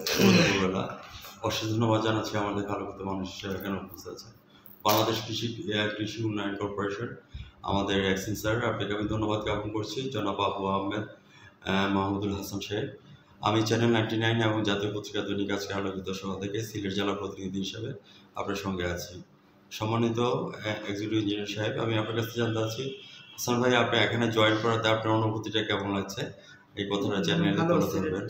দুপুরবেলা অশেষ ধন্যবাদ জানাচ্ছি আমাদের আলোকিত মানুষ হিসেবে এখানে উপস্থিত আছে বাংলাদেশ কৃষি উন্নয়ন কর্পোরেশন আমাদের এক্সিন স্যার, আপনাকে আমি ধন্যবাদ জ্ঞাপন করছি জনাব আবু আহমেদ মাহমুদুল হাসান সাহেব। আমি চ্যানেল 99 এবং জাতীয় পত্রিকা দৈনিক আজকে আলোকিত সভা থেকে সিলেট জেলা প্রতিনিধি হিসেবে আপনার সঙ্গে আছি। সম্মানিত এক্সিকিউটিভ ইঞ্জিনিয়ার সাহেব, আমি আপনার কাছে জানতে চাচ্ছি, হাসান ভাই আপনি এখানে জয়েন করাতে আপনার অনুভূতিটা কেমন লাগছে, এই কথাটা চ্যানেলে তুলে ধরবেন।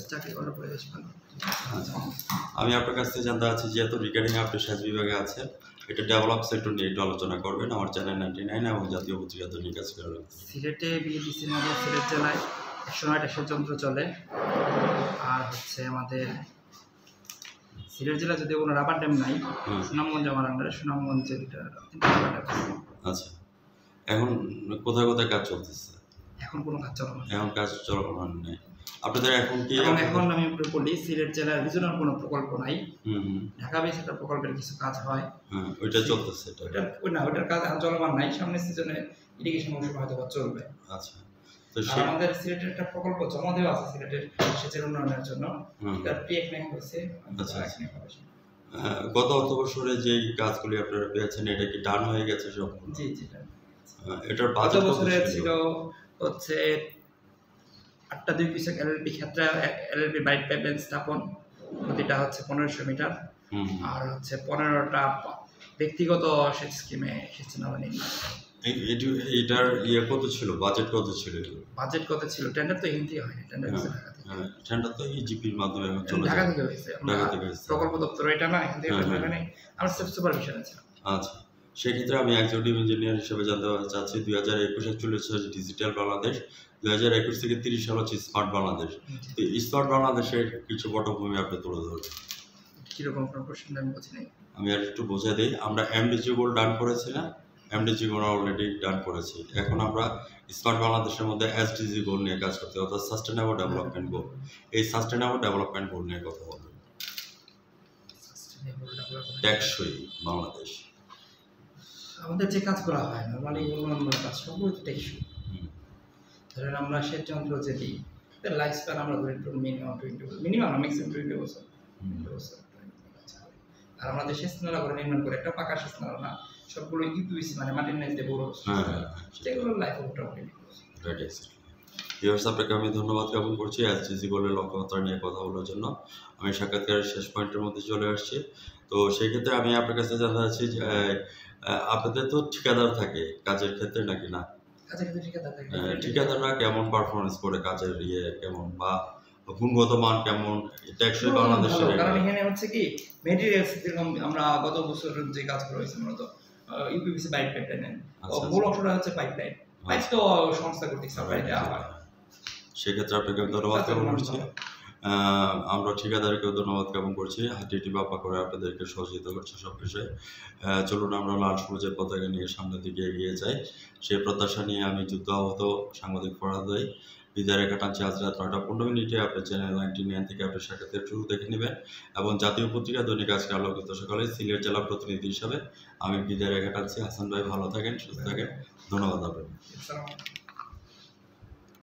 আমি আপনার কাছ থেকে জানতে চাচ্ছি, যেহেতু রিগার্ডিং আপনি সেচ বিভাগে আছেন, এটা ডেভেলপ সেক্টর নিয়ে একটু আলোচনা করবেন আমার চ্যানেল 99 এবং জাতীয় পত্রিকা দৈনিক আজকে আলোকিত। সিলেটে বিএডিসির মধ্যে সিলেট জেলায় 109 যন্ত্র চলে। আর হচ্ছে আমাদের সিলেট জেলা যদি কোনো রাবার ড্যাম নাই, সুনামগঞ্জ আমার আন্ডারে, সুনামগঞ্জে আচ্ছা, এখন কোথায় কোথায় কাজ চলতেছে? এখন কোনো কাজ চলমান, এখন কাজ চলমান নেই আপনাদের? এখন কি এখন আমি বলি সিলেট জেলার রিজনাল কোনো প্রকল্প নাই। ঢাকা বেস একটা প্রকল্পের কিছু কাজ হয়, ওইটা চলতেছে, ওইটার কাজ এখন চলমান নাই। সামনের সিজনে ইরিগেশন মৌসুম হয়তো চলবে। আচ্ছা, তো আমাদের সিলেটের একটা প্রকল্প জমা দেওয়া আছে সিলেটের সেচের উন্নয়নের জন্য, তার প্রি-এক্সিকিউশন হয়েছে। আচ্ছা, গত বছরে যেই কাজগুলি আপনারা পেয়েছেন এটা কি ডান হয়ে গেছে সব? জি জি, এটার বাজেট বছরে ছিল হচ্ছে 8টা 2 পিসের এলএলপি ক্ষেত্রে এলএলপি বাইট পাইপলাইন স্থাপন, প্রতিটা হচ্ছে 1500 মিটার, আর হচ্ছে 15টা ব্যক্তিগত সেচ স্কিমে সেচ নালা নির্মাণ। এটার কত ছিল, বাজেট কত ছিল? বাজেট কত ছিল? টেন্ডার তো হিন্দি হয়নি, টেন্ডার হচ্ছে ঢাকা থেকে। টেন্ডার তো ইজিপির মাধ্যমে চলে ঢাকা থেকে হয়েছে, ঢাকা থেকে হয়েছে। প্রকল্প দপ্তর এটা না, এখান থেকে মানে আমার সুপারভিশন আছে। আচ্ছা, সেক্ষেত্রে আমি এক্সিকিউটিভ ইঞ্জিনিয়ার হিসেবে জানতে চাচ্ছি 2021-41 ডিজিটাল বাংলাদেশ, 2021 থেকে 30 সাল হচ্ছে স্মার্ট বাংলাদেশ। তো স্মার্ট বাংলাদেশের কিছু পটভূমি আপনি তুলে ধরবেন। কিরকম প্রশ্ন আমি বুঝি নাই, আমি আর একটু বোঝাই দিই। আমরা এমডিজি গোল ডান করেছি না, এমডিজি গোল অলরেডি ডান করেছি। এখন আমরা স্মার্ট বাংলাদেশের মধ্যে এসডিজি গোল নিয়ে কাজ করতে, অর্থাৎ সাস্টেনেবল ডেভেলপমেন্ট গোল। এই সাস্টেনেবল ডেভেলপমেন্ট গোল নিয়ে কথা বলবেন। টেকসই বাংলাদেশ আমাদের যে কাজ করা হয় নর্মালি উন্নয়নমূলক কাজ সবগুলো টেকসই। ধরেন আমরা সেচ যন্ত্র যে দিই, তার লাইফ স্প্যান আমরা ধরে মিনিমাম ম্যাক্সিমাম 20 বছর। আর আমাদের সেচ নালা করে নির্মাণ করে, একটা পাকা সেচ নালা না, সবগুলো ইউপিভিসি মানে মাটির নিচে বড় যেগুলো লাইফ মোটামুটি। আপনাকে আমি ধন্যবাদ জ্ঞাপন করছি এসডিজি গোলের লক্ষ্যমাত্রা নিয়ে কথা বলার জন্য। আমি সাক্ষাৎকারের শেষ পয়েন্টের মধ্যে চলে আসছি। তো সেই ক্ষেত্রে আমি আপনার কাছে জানতে চাচ্ছি যে আপনাদের তো ঠিকাদার থাকে কাজের ক্ষেত্রে নাকি না? ঠিকাদাররা কেমন পারফরমেন্স করে, কাজের কেমন বা গুণগত মান কেমন? টেকসই বাংলাদেশের কারণ এখানে হচ্ছে কি মেটেরিয়ালস, যেরকম আমরা গত বছর যে কাজগুলো হয়েছে মূলত ইউপিভিসি বাইট পাইপলাইন, মূল অংশটা হচ্ছে পাইপলাইন, পাইপ তো সংস্থা কর্তৃক সাপ্লাই দেওয়া হয়। সেক্ষেত্রে আপনাকে ধন্যবাদ জ্ঞাপন করছি। আমরা ঠিকাদারকেও ধন্যবাদ জ্ঞাপন করছি, হাঁটি বাপা করে আপনাদেরকে সহযোগিতা করছে সব বিষয়ে। চলুন আমরা লাল সবুজের পতাকা নিয়ে সামনের দিকে এগিয়ে যাই। সেই প্রত্যাশা নিয়ে আমি যুদ্ধ আহত সাংবাদিক ফরহাদ ভাই বিদায় রেখা টানছি। আজ রাত 9:15 আপনার চ্যানেল 99 থেকে আপনার সাক্ষাতের শুরু দেখে নেবেন এবং জাতীয় পত্রিকা দৈনিক আজকে আলোকিত সকালে সিলেট জেলা প্রতিনিধি হিসাবে আমি বিদায় রেখা টানছি। হাসান ভাই ভালো থাকেন, সুস্থ থাকেন, ধন্যবাদ আপনাকে।